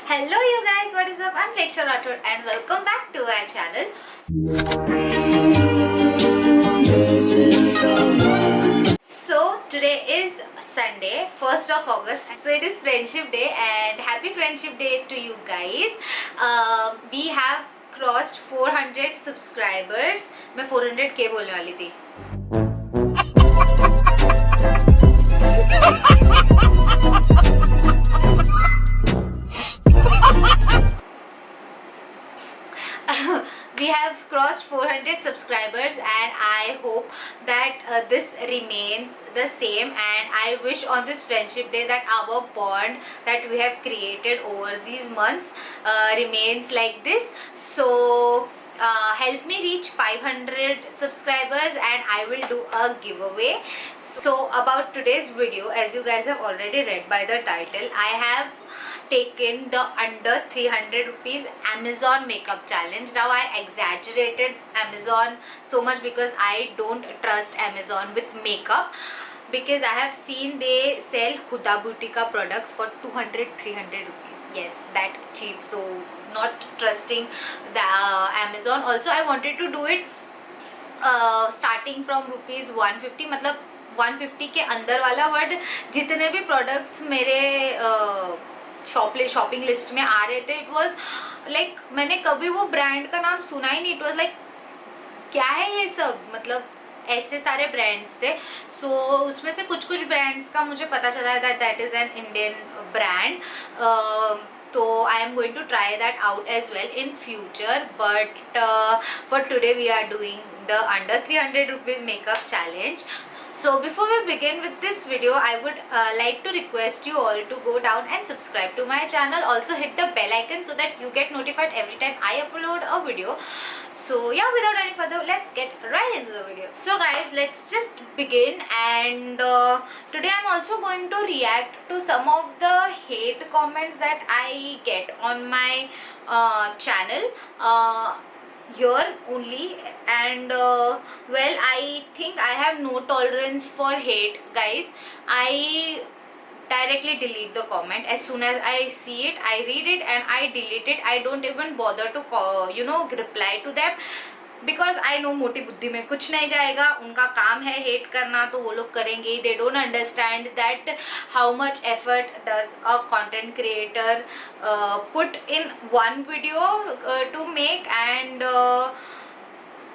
Hello you guys, what is up? I'm Fleksha Rathod and welcome back to our channel. So today is Sunday, 1st of August. So it is Friendship Day and happy Friendship Day to you guys. We have crossed 400 subscribers. मैं 400k बोलने वाली थी. We have crossed 400 subscribers and I hope that this remains the same, and I wish on this Friendship Day that our bond that we have created over these months remains like this. So help me reach 500 subscribers and I will do a giveaway. So about today's video, as you guys have already read by the title, I have taken the under 300 rupees Amazon makeup challenge. Now I exaggerated Amazon so much because I don't trust Amazon with makeup, because I have seen they sell Huda Beauty ka products for 200-300 rupees. Yes, that cheap. So not trusting the Amazon. Also I wanted to do it starting from rupees 150, मतलब 150 के अंदर वाला, but जितने भी products मेरे shopping list में आ रहे थे, इट वाज लाइक मैंने कभी वो ब्रांड का नाम सुना ही नहीं. इट वाज लाइक क्या है ये सब, मतलब ऐसे सारे ब्रांड्स थे. सो उसमें से कुछ ब्रांड्स का मुझे पता चला that is an Indian brand. तो I am going to try that out as well in future, but for today we are doing the under 300 rupees makeup challenge. So before we begin with this video, I would like to request you all to go down and subscribe to my channel. Also hit the bell icon so that you get notified every time I upload a video. So yeah, without any further, let's get right into the video. So guys, let's just begin. And today I'm also going to react to some of the hate comments that I get on my channel here only. And well, I think I have no tolerance for hate, guys. I directly delete the comment as soon as I see it. I read it and I delete it. I don't even bother to reply to them, because I know मोटी बुद्धि में कुछ नहीं जाएगा. उनका काम है hate करना, तो वो लोग करेंगे. They don't understand that how much effort does a content creator put in one video to make, and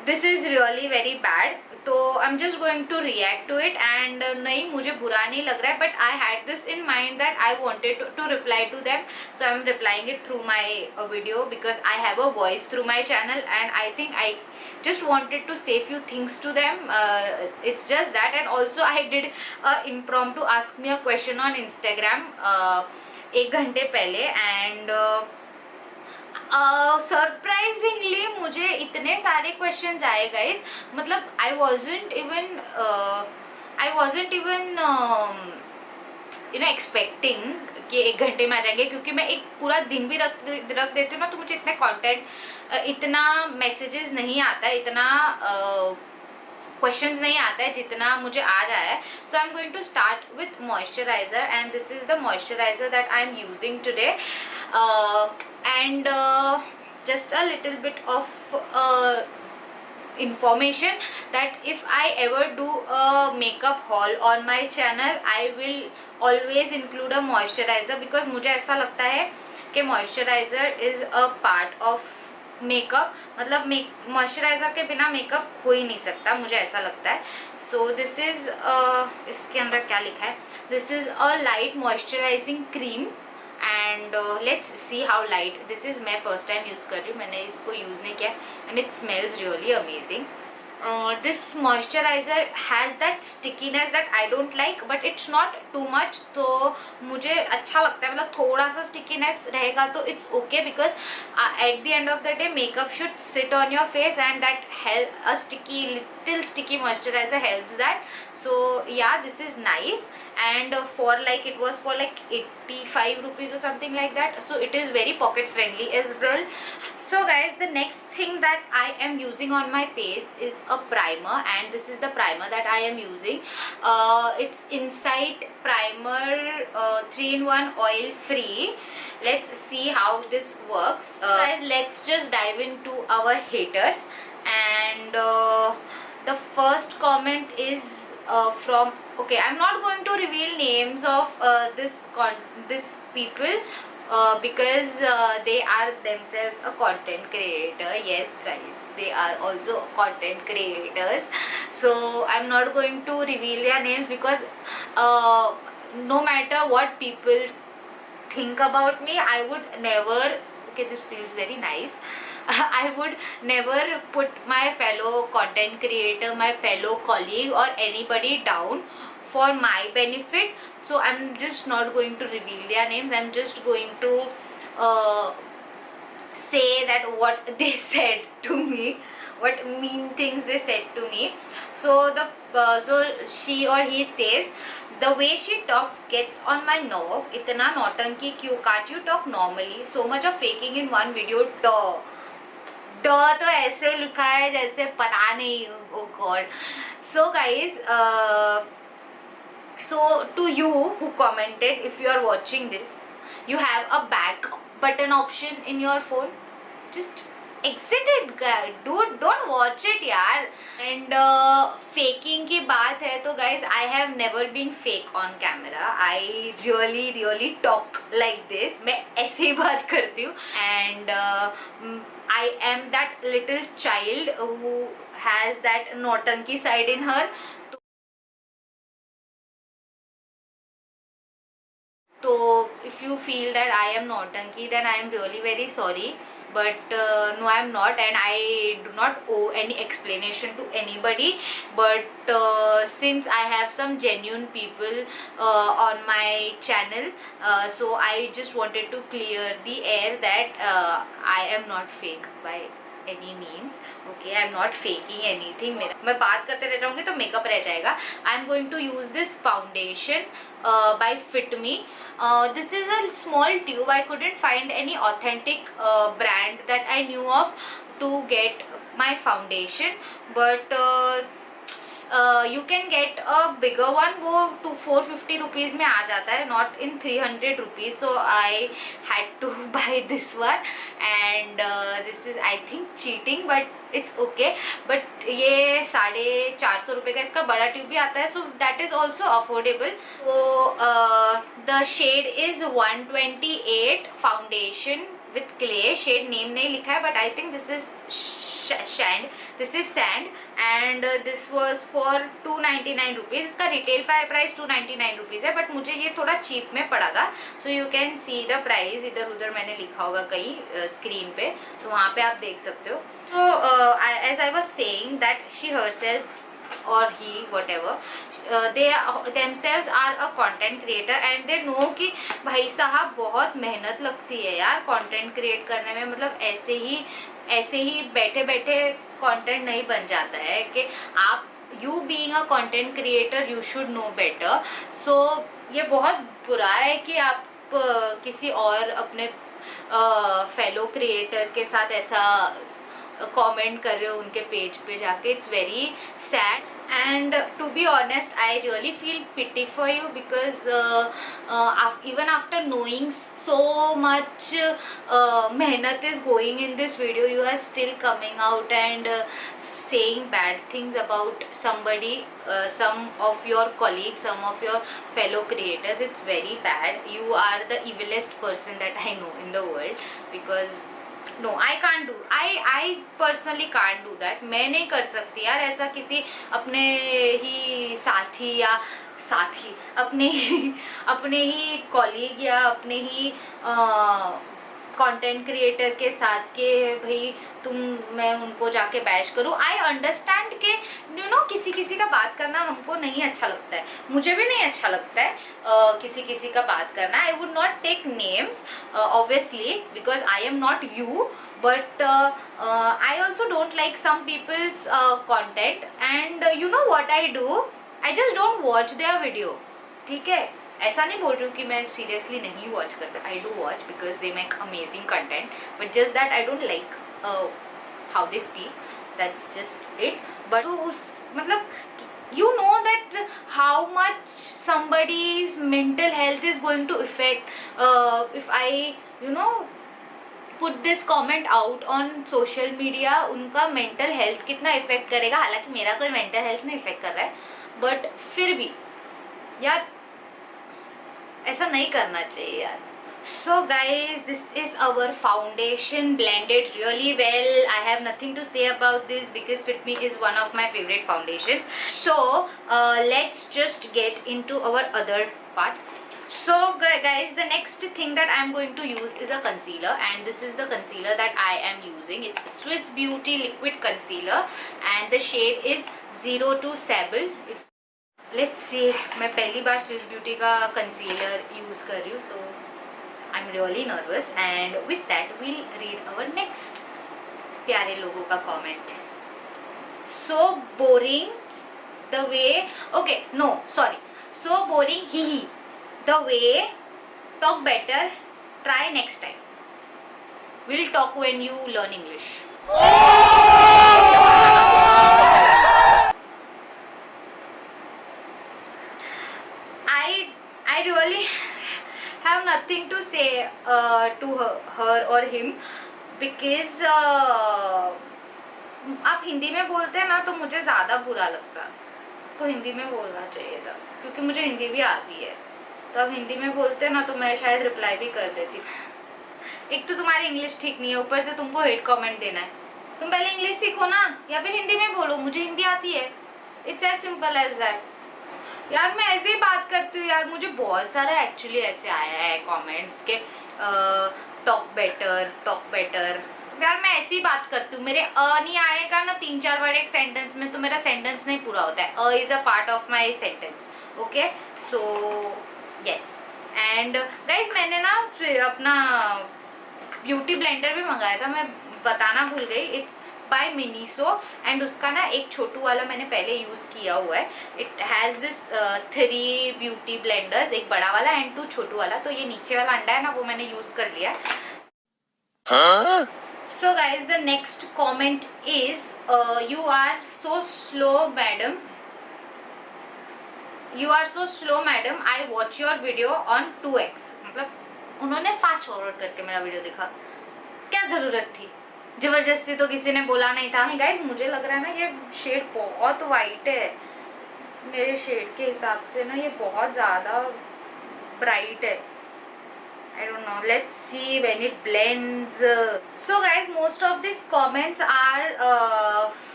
this is really very bad. तो I'm just going to react to it. And नहीं, मुझे बुरा नहीं लग रहा है, but I had this in mind that I wanted to reply to them, so I'm replying it through my video, because I have a voice through my channel and I think I just wanted to say few things to them. It's just that. And also I did impromptu ask me a question on Instagram 1 घंटे पहले, and surprisingly मुझे इतने सारे questions आए guys. मतलब आई wasn't even expecting कि 1 घंटे में आ जाएंगे, क्योंकि मैं एक पूरा दिन भी रख देती हूँ ना, तो मुझे इतने कंटेंट, इतना मैसेजेस नहीं आता है, इतना क्वेश्चंस नहीं आता है जितना मुझे आ रहा है. So I am going to start with moisturiser, and this is the moisturiser that I am using today. And just a little bit of information that if I ever do a makeup haul on my channel, I will always include a moisturizer, because मुझे ऐसा लगता है कि moisturizer is a part of makeup. मतलब moisturiser के बिना makeup हो ही नहीं सकता, मुझे ऐसा लगता है. सो दिस इज इसके अंदर क्या लिखा है, this is a light moisturising cream. And let's see how light this is. मैं फर्स्ट टाइम यूज़ कर रही हूँ, मैंने इसको यूज़ नहीं किया, and it smells really amazing. This moisturizer has that stickiness that I don't like, but it's not too much. तो मुझे अच्छा लगता है, मतलब थोड़ा सा stickiness रहेगा तो it's okay, because at the end of the day makeup should sit on your face, and that a little sticky moisturizer helps that. So yeah, this is nice. And for like, it was for like 85 rupees or something like that, so it is very pocket friendly as well. So guys, the next thing that I am using on my face is a primer, and this is the primer that I am using. It's Insight Primer 3-in-1 oil free. Let's see how this works. Guys, let's just dive into our haters. And the first comment is from, okay, I'm not going to reveal names of this people, because they are themselves a content creator. Yes guys, they are also content creators, so I'm not going to reveal their names, because no matter what people think about me, I would never, okay, this feels very nice, I would never put my fellow content creator, my fellow colleague or anybody down for my benefit. So I'm just not going to reveal their names. I'm just going to say that what they said to me, what mean things they said to me. So so she or he says, the way she talks gets on my nerve. Itna nautanki kyun? Can't you talk normally? So much of faking in one video. Duh. तो ऐसे लिखा है जैसे पता नहीं. Oh god. So guys, so to you who commented, if you are watching this, you have a back button option in your phone, just exit it guys, don't watch it yaar. And faking की बात है तो guys, I have never been fake on camera. I really talk like this. मैं ऐसे ही बात करती हूँ. And I am that little child who has that nautanki side in her. So if you feel that I am nautanki, then I am really very sorry, but no, I am not, and I do not owe any explanation to anybody. But since I have some genuine people on my channel, so I just wanted to clear the air that I am not fake by any means. Okay, I am not faking anything. मैं बात करते रह जाऊंगी तो makeup रह जाएगा. I am going to use this foundation by Fit Me. This is a small tube. I couldn't find any authentic brand that I knew of to get my foundation, but you can get a bigger one. वो 450 rupees में आ जाता है, not in 300 rupees. So I had to buy this one, and this is I think cheating, but it's okay. But ये 450 रुपये का इसका बड़ा tube भी आता है, so that is also affordable. So the shade is 128 foundation with clay. Shade name नहीं लिखा है, but I think this is sand. This is sand, and this was for 299 rupees. इसका retail price 299 rupees है, but मुझे ये थोड़ा cheap में पड़ा था. So you can see the price. इधर उधर मैंने लिखा होगा कहीं screen पे, तो वहाँ पे आप देख सकते हो. So as I was saying that she herself or he, whatever, they themselves are a content creator, and they know कि भाई साहब बहुत मेहनत लगती है यार कंटेंट क्रिएट करने में. मतलब ऐसे ही बैठे बैठे कंटेंट नहीं बन जाता है कि आप you being a content creator you should know better. So ये बहुत बुरा है कि आप किसी और अपने फेलो क्रिएटर के साथ ऐसा कमेंट कर रहे हो उनके पेज पे जाके. It's very sad, and to be honest I really feel pity for you, because even after knowing so much mehnat is going in this video, you are still coming out and saying bad things about somebody, some of your colleagues, some of your fellow creators. It's very bad. You are the evilest person that I know in the world, because no, I can't do. I personally can't do that. मैं नहीं कर सकती यार ऐसा किसी अपने ही साथी अपने ही कॉलीग या अपने ही कंटेंट क्रिएटर के साथ के भाई मैं उनको जाके बैश करूँ. आई अंडरस्टैंड के यू नो किसी का बात करना हमको नहीं अच्छा लगता है, मुझे भी नहीं अच्छा लगता है किसी का बात करना. I would not take names obviously because I am not you, but I also don't like some people's content, and you know what I do, I just don't watch their video. ठीक है, ऐसा नहीं बोल रही हूँ कि मैं seriously नहीं वॉच करता. I do watch because they make amazing content, but just that I don't like how they speak, that's just it. But मतलब you know that how much somebody's mental health is going to affect if I put this comment out on social media. उनका mental health कितना affect करेगा. हालांकि मेरा कोई mental health नहीं affect कर रहा है, but फिर भी यार ऐसा नहीं करना चाहिए यार. So guys, this is our foundation, blended really well. I have nothing to say about this because Fit Me is one of my favorite foundations. So let's just get into our other part. So guys, the next thing that I am going to use is a concealer, and this is the concealer that I am using. It's Swiss Beauty liquid concealer and the shade is 02 Sable. Let's see, मैं पहली बार Swiss Beauty का concealer use कर रही हूँ, so I'm really nervous. And with that we'll read our next प्यारे लोगों का comment. So boring the way, okay, no, sorry, so boring, hee. The way, talk better, try next time. We'll talk when you learn English. I really have nothing to say to her or him because आप हिंदी में बोलते हैं ना तो मुझे ज़्यादा बुरा लगता है. तो हिंदी में बोलना चाहिए था क्योंकि मुझे हिंदी भी आती है. तो अब हिंदी में बोलते हैं ना तो मैं शायद रिप्लाई भी कर देती. एक तो तुम्हारी इंग्लिश ठीक नहीं है, ऊपर से तुमको हेट कमेंट देना है. तुम पहले इंग्लिश सीखो ना, या फिर हिंदी में बोलो. मुझे हिंदी आती है. It's as simple as that. यार मैं ऐसे ही बात करती हूँ यार. मुझे बहुत सारा एक्चुअली ऐसे आया है कमेंट्स के टॉक बेटर. यार मैं ऐसी ही बात करती हूँ. मेरे नहीं आएगा ना 3-4 वर्ड एक सेंटेंस में तो मेरा सेंटेंस नहीं पूरा होता है. Is a part of my sentence. Okay, so yes. And guys मैंने ना अपना ब्यूटी ब्लेंडर भी मंगाया था, मैं बताना भूल गई. इट्स बाय मिनीसो एंड उसका ना एक छोटू वाला मैंने पहले यूज किया हुआ है. It has this 3 beauty blenders, एक बड़ा वाला एंड 2 छोटू वाला. तो ये नीचे वाला अंडा है ना वो मैंने यूज कर लिया. So guys the next comment is you are so slow madam. You are so slow madam, I watch your video on 2x. मतलब उन्होंने फास्ट फॉरवर्ड करके मेरा वीडियो देखा. क्या जरूरत थी, जबरदस्ती तो किसी ने बोला नहीं था. गाइज मुझे लग रहा है ना ये शेड बहुत वाइट है. मेरे शेड के हिसाब से ना ये बहुत ज़्यादा ब्राइट है. I don't know, let's see when it blends. So guys, most of these comments are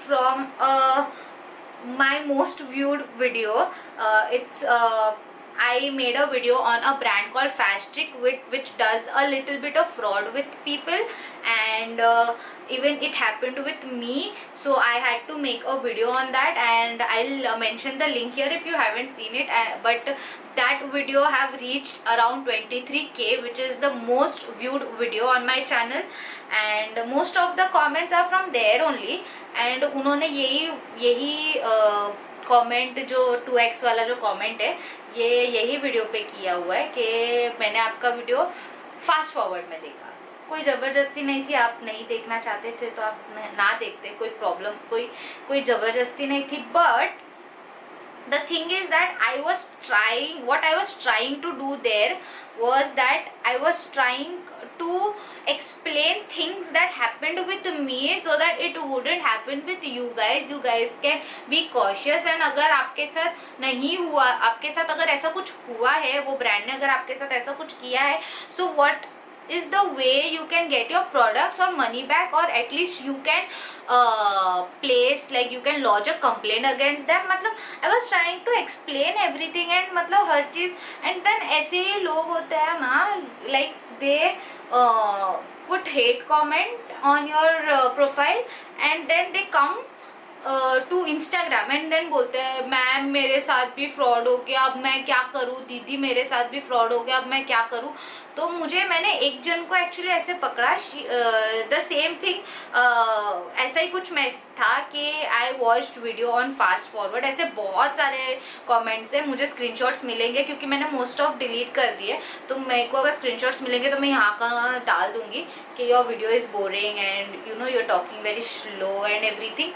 from my most viewed video. It's I made a video on a brand called Fastic which does a little bit of fraud with people, and even it happened with me, so I had to make a video on that, and I'll mention the link here if you haven't seen it. But that video have reached around 23k, which is the most viewed video on my channel, and most of the comments are from there only. And उन्होंने यही comment जो 2x वाला जो comment है यही video पे किया हुआ है कि मैंने आपका वीडियो फास्ट फॉरवर्ड में देखा. कोई ज़बरदस्ती नहीं थी. आप नहीं देखना चाहते थे तो आप ना देखते. कोई प्रॉब्लम कोई ज़बरदस्ती नहीं थी. But the thing is that what I was trying to do there was that I was trying to explain things that happened with me so that it wouldn't happen with you guys. You guys can be cautious, and अगर आपके साथ नहीं हुआ, आपके साथ अगर ऐसा कुछ हुआ है, वो ब्रांड ने अगर आपके साथ ऐसा कुछ किया है, so what is the way you can get your products or money back, or at least you can place, like you can lodge a complaint against them. मतलब I was trying to explain everything, and मतलब हर चीज. and then ऐसे ही लोग होते हैं ना, like they put hate comment on your profile, and then they come to Instagram and then बोलते हैं मैम मेरे साथ भी फ्रॉड हो गया, अब मैं क्या करूँ, दीदी मेरे साथ भी फ्रॉड हो गया, अब मैं क्या करूँ। तो मैंने एक जन को एक्चुअली ऐसे पकड़ा, द सेम थिंग, ऐसा ही कुछ मैसेज था कि I watched video on fast forward. ऐसे बहुत सारे कमेंट्स हैं, मुझे स्क्रीनशॉट्स मिलेंगे क्योंकि मैंने मोस्ट ऑफ डिलीट कर दिए, तो मेरे को अगर स्क्रीनशॉट्स मिलेंगे तो मैं यहाँ का डाल दूंगी कि your video is boring and you know you are talking very slow and everything.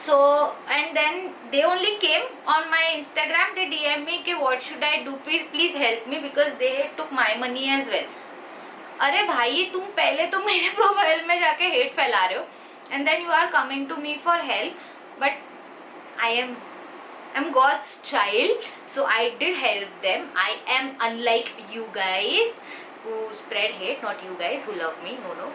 So and then they only came on my Instagram, they DM me कि what should I do, please help me because they took my money as well. अरे भाई तुम पहले तो मेरे profile में जाके hate फैला रहे हो and then you are coming to me for help, but I'm God's child, so I did help them. I am unlike you guys who spread hate, not you guys who love me, no,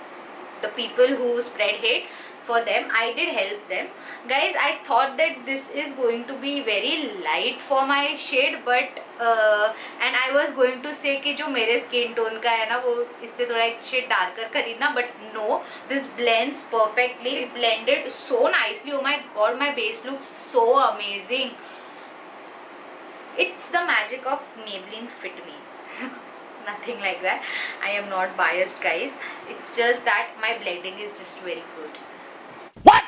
the people who spread hate, for them I did help them. Guys, I thought that this is going to be very light for my shade, but and I was going to say कि जो मेरे skin tone का है ना वो इससे थोड़ा एक शेड डार्कर खरीदना, but no, this blends perfectly, blended so nicely. Oh my god, my base looks so amazing. It's the magic of Maybelline Fit Me. Nothing like that. I am not biased, guys. It's just that my blending is just very good. What?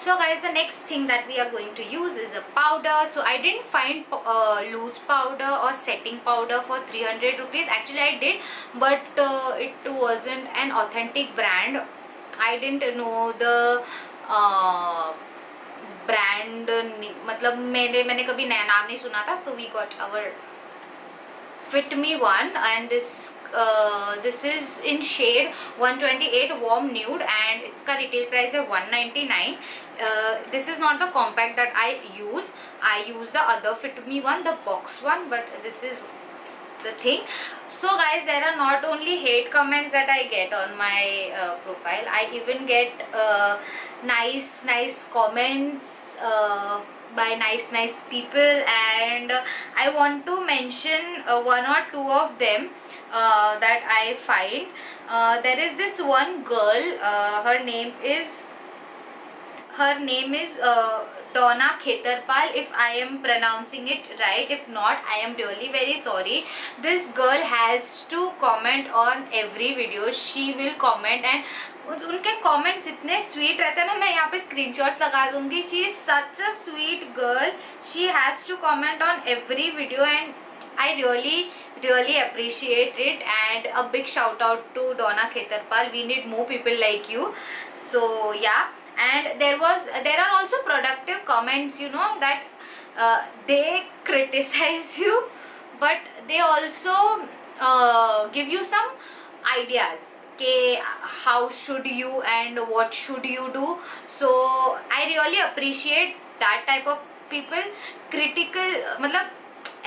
So guys, the next thing that we are going to use is a powder. So I didn't find loose powder or setting powder for 300 rupees. Actually I did, but it wasn't an authentic brand. I didn't know the brand, मतलब मैंने कभी नया नाम नहीं सुना था. So we got our Fit Me one, and this is in shade 128 warm nude and इसका retail price है 199. This is not the compact that I use. I use the other Fit Me one, the box one, but this is the thing. So guys, there are not only hate comments that I get on my profile. I even get nice comments by nice people, and I want to mention one or two of them that I find. There is this one girl, her name is Donna Khetarpal, if I am pronouncing it right. If not, I am really very sorry. This girl has to comment on every video. She will comment and उनके comments इतने sweet रहते हैं ना, मैं यहाँ पे screenshots लगा दूंगी. She is such a sweet girl. She has to comment on every video and I really appreciate it. And a big shout out to Donna Khetarpal. We need more people like you. So yeah. And there are also productive comments, you know, that they criticize you, but they also give you some ideas ke how should you and what should you do. So I really appreciate that type of people. Critical मतलब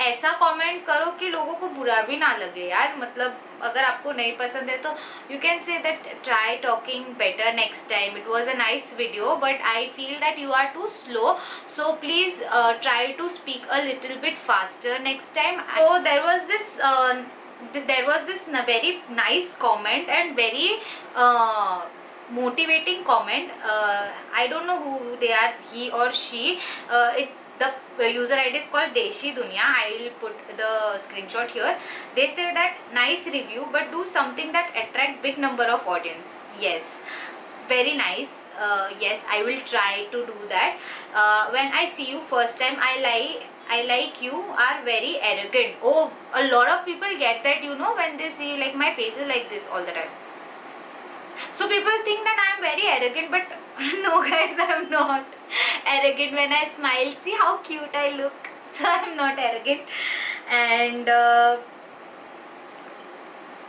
ऐसा comment करो कि लोगों को बुरा भी ना लगे यार. मतलब अगर आपको नहीं पसंद है तो you can say that try talking better next time. It was a nice video, but I feel that you are too slow, so please try to speak a little bit faster next time. So there was this very nice comment and very motivating comment. I don't know who they are, he or she. The user ID is called Deshi Dunya. I will put the screenshot here. They say that nice review, but do something that attract big number of audience. Yes, very nice. Yes, I will try to do that. When I see you first time, I like you are very arrogant. Oh, a lot of people get that, you know, when they see like my face is like this all the time. So people think that I am very arrogant, but no guys, I am not arrogant. When I smile, see how cute I look. So I am not arrogant. And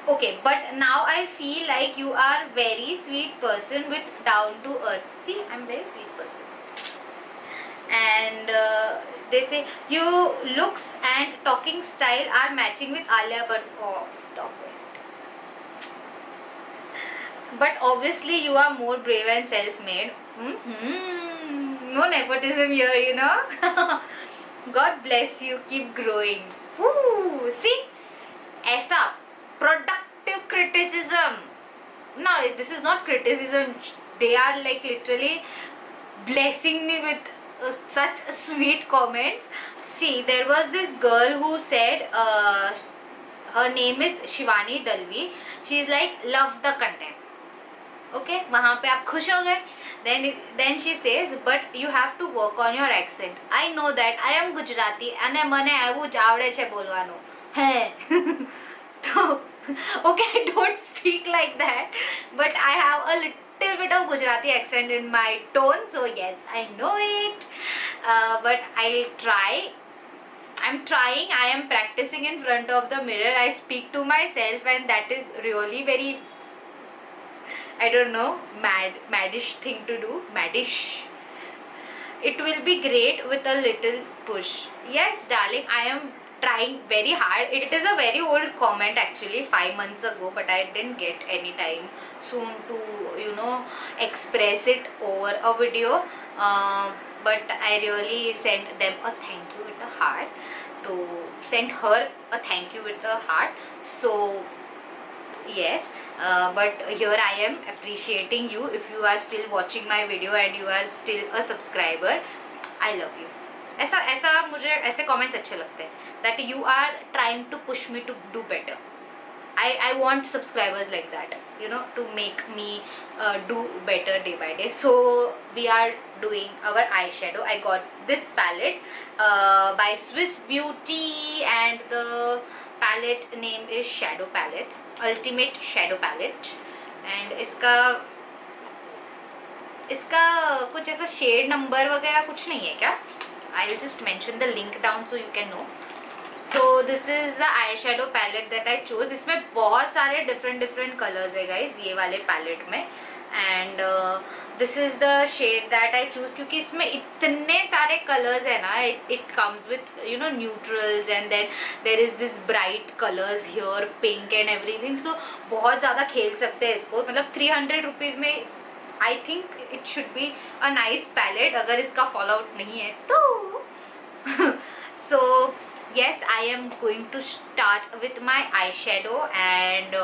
okay, but now I feel like you are very sweet person with down to earth. See, I am very sweet person. And they say your looks and talking style are matching with Alia Bhatt. Oh, stop it. But obviously you are more brave and self-made. No nepotism here, you know. God bless you, keep growing. Woo. See, ऐसा productive criticism. No, this is not criticism. they are like literally blessing me with such sweet comments. See, there was this girl who said, her name is Shivani Dalvi. She is like, love the content. Okay, वहाँ पे आप खुश हो गए. Then she says, but you have to work on your accent. I know that I am Gujarati અને મને આવું જ આવડે છે બોલવાનું. હે તો okay, I don't speak like that, but I have a little bit of Gujarati accent in my tone, so yes, I know it. But I'll try. I'm trying. I am practicing in front of the mirror. I speak to myself, and that is really very, I don't know, maddish thing to do. Maddish. It will be great with a little push. Yes, darling, I am trying very hard. It is a very old comment actually, 5 months ago, but I didn't get any time soon to, you know, express it over a video. But I really sent them a thank you with a heart. To send her a thank you with a heart. So yes, but here I am appreciating you. If you are still watching my video and you are still a subscriber, I love you. ऐसा मुझे ऐसे comments अच्छे लगते हैं, that you are trying to push me to do better. I want subscribers like that, you know, to make me do better day by day. So we are doing our eyeshadow. I got this palette by Swiss Beauty, and the palette name is Shadow Palette, Ultimate Shadow Palette. And इसका कुछ ऐसा shade number वगैरह कुछ नहीं है क्या? I'll just mention the link down so you can know. So this is the eyeshadow palette that I chose. इसमें बहुत सारे different colors है guys ये वाले palette में, and this is the shade that I choose क्योंकि इसमें इतने सारे colors है ना. It comes with, you know, neutrals, and then there is this bright colors here, pink and everything. So बहुत ज़्यादा खेल सकते हैं इसको. मतलब 300 rupees में I think it should be a nice palette अगर इसका fallout नहीं है तो. So yes, I am going to start with my eyeshadow, and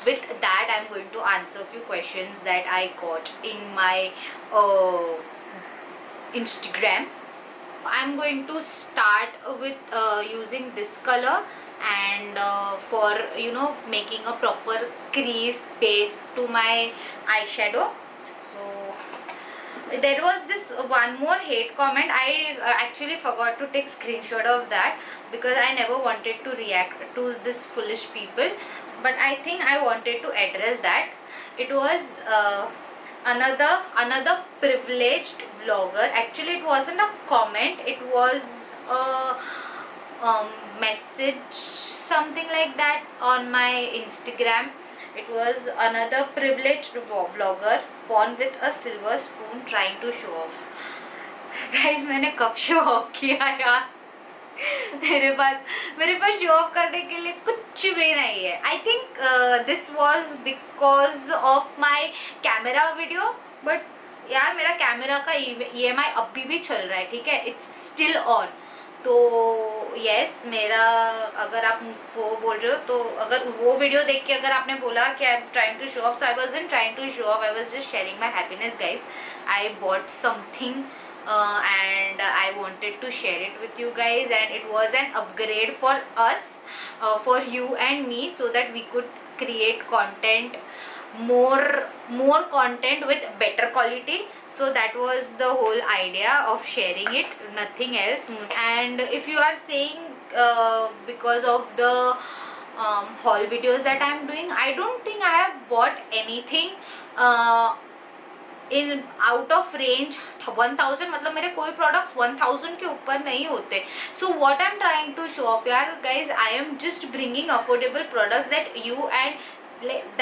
with that I'm going to answer a few questions that I got in my Instagram. I'm going to start with using this color, and for, you know, making a proper crease base to my eyeshadow. So there was this one more hate comment. I actually forgot to take screenshot of that because I never wanted to react to this foolish people, but I think I wanted to address that. It was another privileged vlogger. Actually it wasn't a comment, it was a message, something like that, on my Instagram. It was another privileged vlogger born with a silver spoon trying to show off. Guys, मैंने कब show off किया यार? मेरे पास show off करने के लिए कुछ भी नहीं है. I think this was because of my camera video, but यार मेरा कैमरा का EMI अभी भी चल रहा है, ठीक है? It's still on. तो यस, मेरा, अगर आप वो बोल रहे हो तो अगर वो वीडियो देख के अगर आपने बोला कि I am trying to show off, so I wasn't trying to show off, I was just sharing my happiness guys. I bought something and I wanted to share it with you guys, and it was an upgrade for us, for you and me, so that we could create content, more content with better quality. So that was the whole idea of sharing it, nothing else. And if you are saying because of the haul videos that I am doing, I don't think I have bought anything in out of range 1000. मतलब मेरे कोई products 1000 के ऊपर नहीं होते. So what I'm trying to show off यार guys, I am just bringing affordable products that you and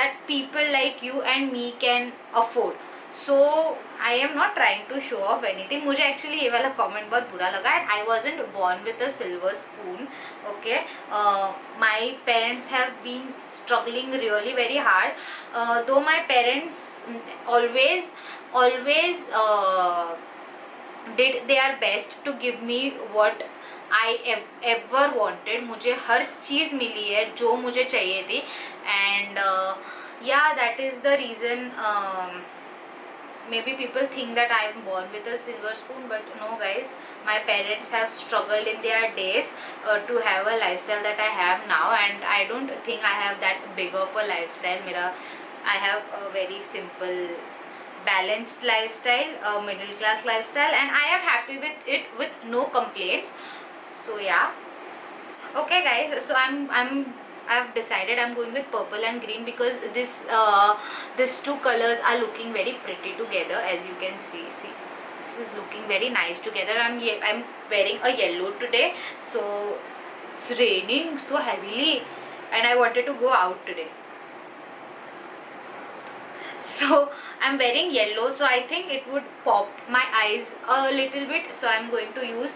that people like you and me can afford. So I am not trying to show off anything. मुझे actually ये वाला comment बहुत बुरा लगा, and I wasn't born with a silver spoon. Okay, my parents have been struggling really very hard. Though my parents always did their best to give me what I ever wanted. मुझे हर चीज़ मिली है जो मुझे चाहिए थी, and yeah, that is the reason maybe people think that I am born with a silver spoon, but no guys, my parents have struggled in their days to have a lifestyle that I have now, and I don't think I have that big of a lifestyle. I have a very simple, balanced lifestyle, a middle class lifestyle, and I am happy with it with no complaints. So yeah. Okay guys, so I've decided I'm going with purple and green because these two colors are looking very pretty together, as you can see. This is looking very nice together. I'm wearing a yellow today, so it's raining so heavily and I wanted to go out today. So I'm wearing yellow, so I think it would pop my eyes a little bit, so I'm going to use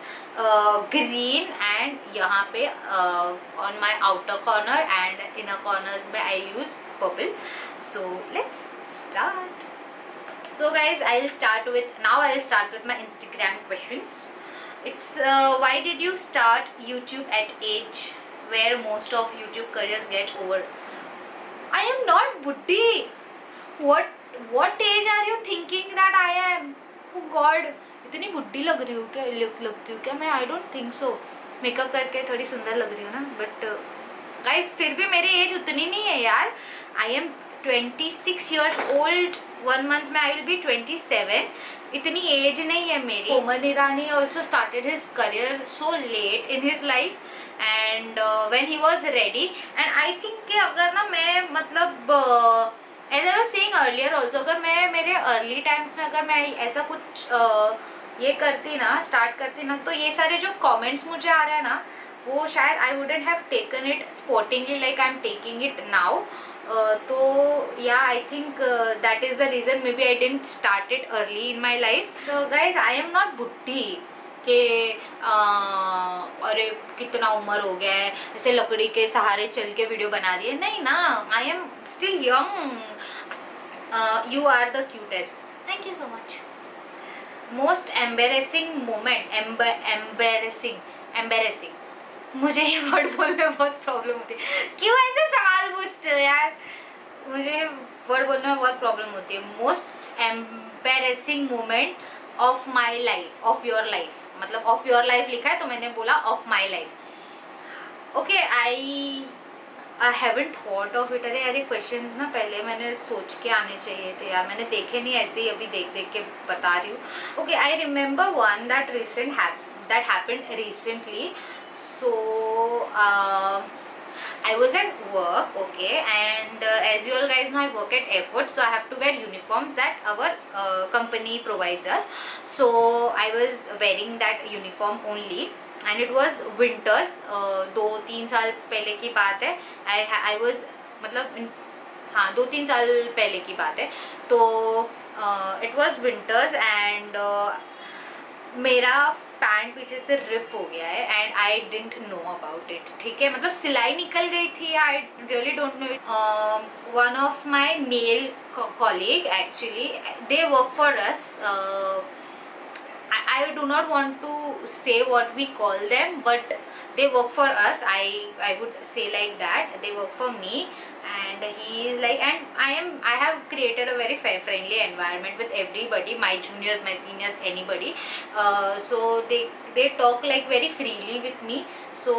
green, and यहाँ पे on my outer corner and inner corners में I'll use purple. So let's start. So guys, I'll start with my Instagram questions. It's why did you start YouTube at age where most of YouTube careers get over? I am not buddhi. What age are you thinking that I am? Oh God, इतनी बुड्ढी लग रही हूँ क्या? लगती हूँ क्या मैं? I don't think so. Makeup करके थोड़ी सुंदर लग रही हूँ ना, but guys फिर भी मेरी एज उतनी नहीं है यार. I am 26 years old. 1 month में I will be 27. इतनी एज नहीं है मेरी. Komal Irani also started his career so late in his life, and when he was ready. And I think कि अगर ना मैं मतलब as I was saying earlier also, अगर मैं मेरे अर्ली टाइम्स में अगर मैं ऐसा कुछ ये करती ना, स्टार्ट करती ना, तो ये सारे जो कमेंट्स मुझे आ रहे हैं ना, वो शायद I wouldn't have taken it sportingly like I am taking it now. तो या I think that is the reason. Maybe I didn't start it early in my life. तो गाइज आई एम नॉट बुड्ढी कि अरे कितना उम्र हो गया है, ऐसे लकड़ी के सहारे चल के वीडियो बना रही है. नहीं ना, I am still young. You are the cutest. Thank you so much. Most embarrassing moment. Embarrassing मुझे ये वर्ड बोलने में बहुत प्रॉब्लम होती है. क्यों ऐसे सवाल पूछते हो यार? मुझे वर्ड बोलने में बहुत प्रॉब्लम होती है. Most embarrassing moment of my life, of your life, मतलब ऑफ योर लाइफ लिखा है तो मैंने बोला of my life. Okay, I haven't thought of it. अरे यार, क्वेश्चन ना पहले मैंने सोच के आने चाहिए थे यार, मैंने देखे नहीं, ऐसे ही अभी देख देख के बता रही हूँ. Okay, I remember one that happened recently. So I was at work, okay, and as you all guys know, I work at airport, so I have to wear uniforms that our company provides us. So I was wearing that uniform only, and it was winters. 2-3 साल पहले की बात है. I was मतलब हाँ 2-3 साल पहले की बात है. तो it was winters and मेरा पैंट पीछे से रिप हो गया है and I didn't know about it. ठीक है, मतलब सिलाई निकल गई थी. I really don't know. One of my male colleague, actually they work for us. I do not want to say what we call them, but they work for us. I would say like that. They work for me, and he is like, and I have created a very friendly environment with everybody, my juniors, my seniors, anybody. So they talk like very freely with me. So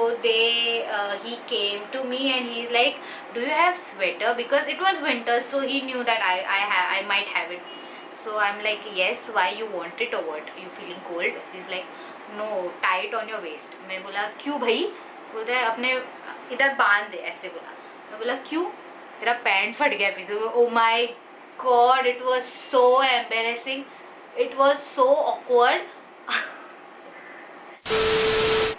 he came to me and he's like, do you have sweater? Because it was winter, so he knew that I might have it. So I'm like, yes, why you want it or what? You feeling cold? He's like, no, tie it on your waist. मैं बोला क्यों भाई? बोलता है अपने इधर बांध दे, ऐसे बोला. मैं बोला क्यों? तेरा पैंट फट गया पीछे. Oh my God, it was so embarrassing. It was so awkward.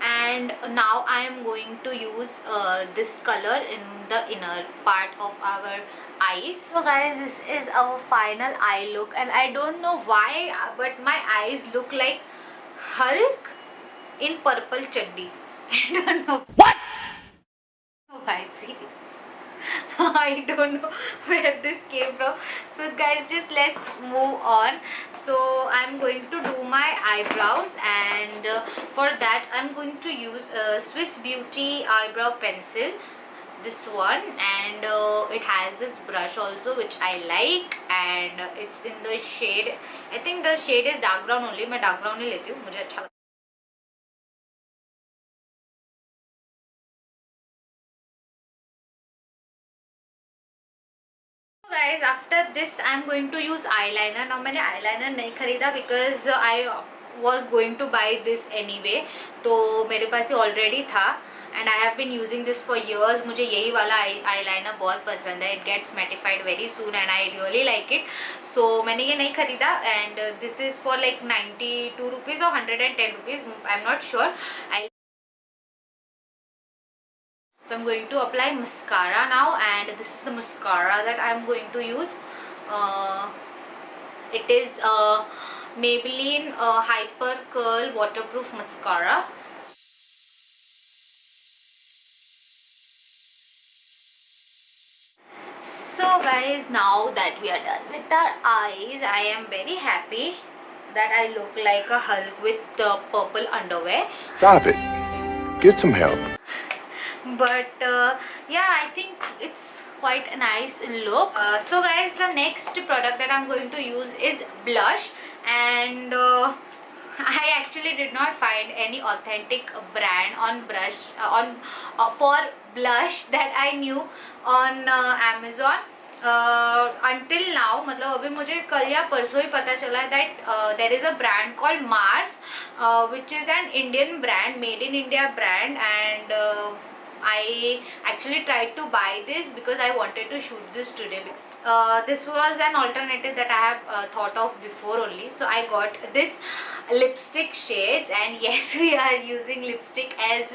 And now I am going to use this color in the inner part of our eyes. So guys, this is our final eye look, and I don't know why, but my eyes look like Hulk in purple chaddi. I don't know what. Oh, I see. I don't know where this came from. So guys, just let's move on. So I'm going to do my eyebrows, and for that I'm going to use Swiss Beauty eyebrow pencil, this one, and it has this brush also which I like, and it's in the shade, I think the shade is dark brown only. मैं dark brown ही लेती हूँ, मुझे अच्छा लगता है. Guys, after this I'm going to use eyeliner. Now मैंने eyeliner नहीं खरीदा because I was going to buy this anyway. तो मेरे पास ये already था and I have been using this for years. मुझे यही वाला eyeliner बहुत पसंद है. It gets mattified very soon and I really like it. So मैंने ये नहीं खरीदा and this is for like 92 rupees or 110 rupees. I'm not sure. So I'm going to apply mascara now, and this is the mascara that I'm going to use. It is Maybelline Hyper Curl Waterproof Mascara. So guys, now that we are done with our eyes, I am very happy that I look like a Hulk with purple underwear. Stop it. Get some help. But yeah, I think it's quite a nice look. So guys, the next product that I'm going to use is blush, and I actually did not find any authentic brand on brush for blush that I knew on Amazon. Until now, मतलब अभी मुझे कल या परसों ही पता चला that there is a brand called Mars, which is an Indian brand, made in India brand, and I actually tried to buy this because I wanted to shoot this today. This was an alternative that I have thought of before only. So I got this lipstick shades, and yes, we are using lipstick as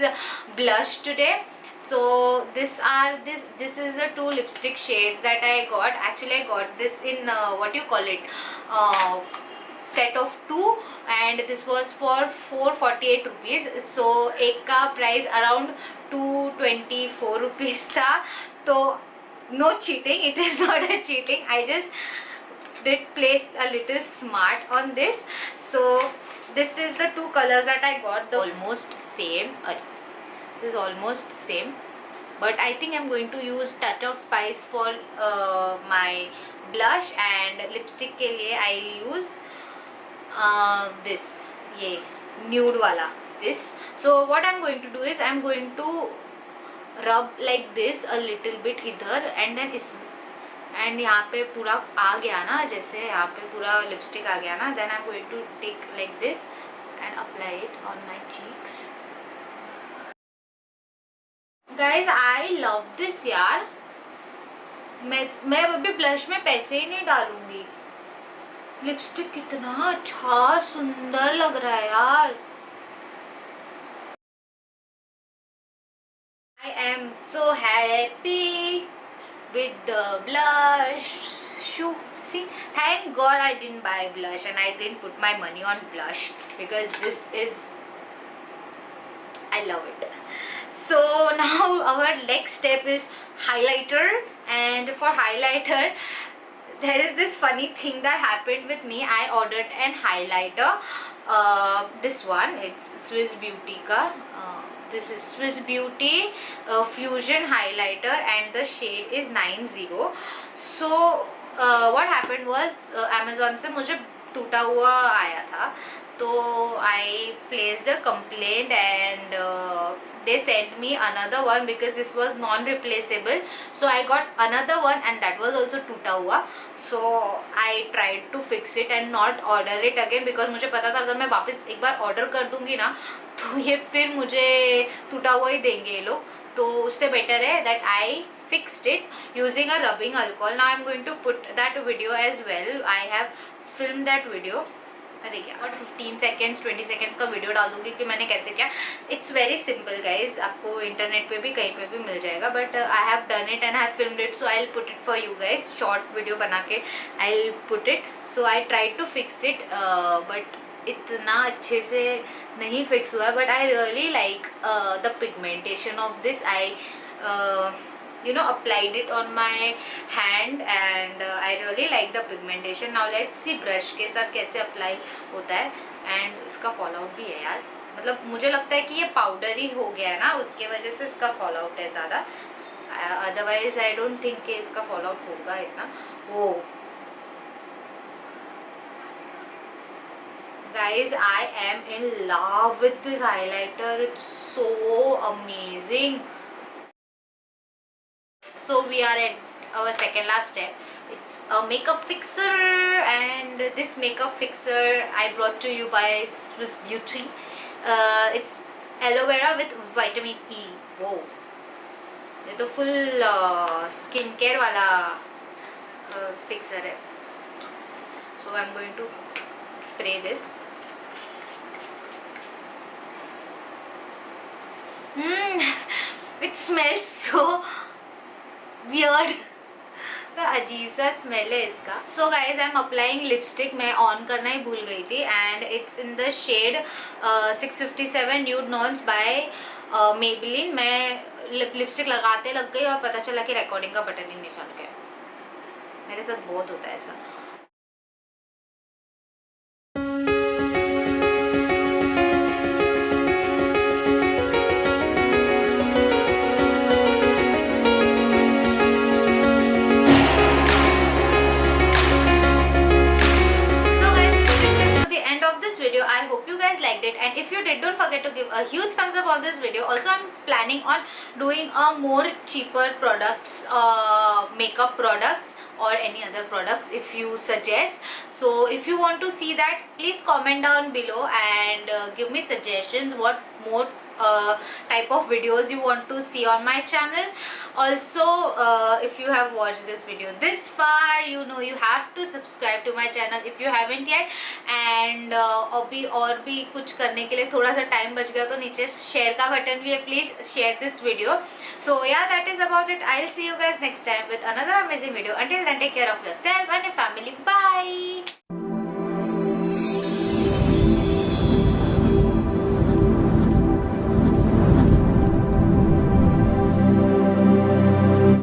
blush today. So this is the two lipstick shades that I got. Actually I got this in what you call it, set of two, and this was for 448 rupees. So एक का price around 224 rupees था. तो no cheating, it is not a cheating, I just did place a little smart on this. So this is the two colors that I got. The almost same, this is almost same, but I think I'm going to use touch of spice for my blush, and lipstick के लिए I'll use this, ये nude वाला, this. So what I'm going to do is I'm going to rub like this a little bit इधर, and then इस and यहाँ पे पूरा आ गया ना, जैसे यहाँ पे पूरा lipstick आ गया ना, then I'm going to take like this and apply it on my cheeks. Guys, I love this यार. मैं अभी ब्लश में पैसे ही नहीं डालूंगी. लिपस्टिक कितना अच्छा सुंदर लग रहा है यार. I am so happy with the blush. See, thank God I didn't buy blush and I didn't put my money on blush, because this is, I love it. So now our next step is highlighter, and for highlighter there is this funny thing that happened with me. I ordered an highlighter, this one, it's Swiss Beauty ka, this is Swiss Beauty Fusion highlighter, and the shade is 90. So what happened was Amazon से मुझे टूटा हुआ आया था, तो I placed a complaint, and they sent me another one because this was non-replaceable. So I got another one, and that was also टूटा हुआ. So I tried to fix it and not order it again, because मुझे पता था अगर मैं वापस एक बार order कर दूंगी ना, तो ये फिर मुझे टूटा हुआ ही देंगे ये लोग. तो उससे better है that I fixed it using a rubbing alcohol. Now I'm going to put that video as well. I have filmed that video. अरे क्या, और 15 seconds 20 seconds का वीडियो डाल दूंगी कि मैंने कैसे किया. इट्स वेरी सिंपल गाइज, आपको इंटरनेट पे भी कहीं पे भी मिल जाएगा, but I have done it and I have filmed it, so I will put it for you guys. Short video बना के I will put it. So I try to fix it, but इतना अच्छे से नहीं fix हुआ. But I really like the pigmentation of this. I applied it on my hand, and I really like the pigmentation. Now let's see brush के साथ कैसे apply होता है. and इसका fall out भी है यार, मतलब मुझे लगता है कि ये पाउडर ही हो गया है ना, उसके वजह से इसका fall out है ज़्यादा. अदरवाइज आई डोंट थिंक कि इसका फॉलो अप होगा इतना. वो guys, I am in love with this highlighter. It's so amazing. So we are at our second last step. It's a makeup fixer, and this makeup fixer I brought to you by Swiss Beauty. It's aloe vera with vitamin E. Whoa, ये तो full skin care वाला fixer है. So I'm going to spray this. It smells so weird. अजीब सा smell है इसका. So guys I am applying lipstick. मैं on करना ही भूल गई थी and it's in the shade 657 nude nuance by Maybelline. मैं लिपस्टिक लगाते लग गई और पता चला कि रिकॉर्डिंग का बटन ही नहीं चल गया. मेरे साथ बहुत होता है ऐसा. I hope you guys liked it, and if you did, don't forget to give a huge thumbs up on this video. Also, I'm planning on doing a more cheaper products, makeup products or any other products if you suggest. So if you want to see that, please comment down below and give me suggestions what more type of videos you want to see on my channel. Also, if you have watched this video this far, you know you have to subscribe to my channel if you haven't yet. And अभी और भी कुछ करने के लिए थोड़ा सा time बच गया तो नीचे शेयर का बटन भी है. Please share this video. So yeah, that is about it. I'll see you guys next time with another amazing video. Until then, take care of yourself and your family. Bye.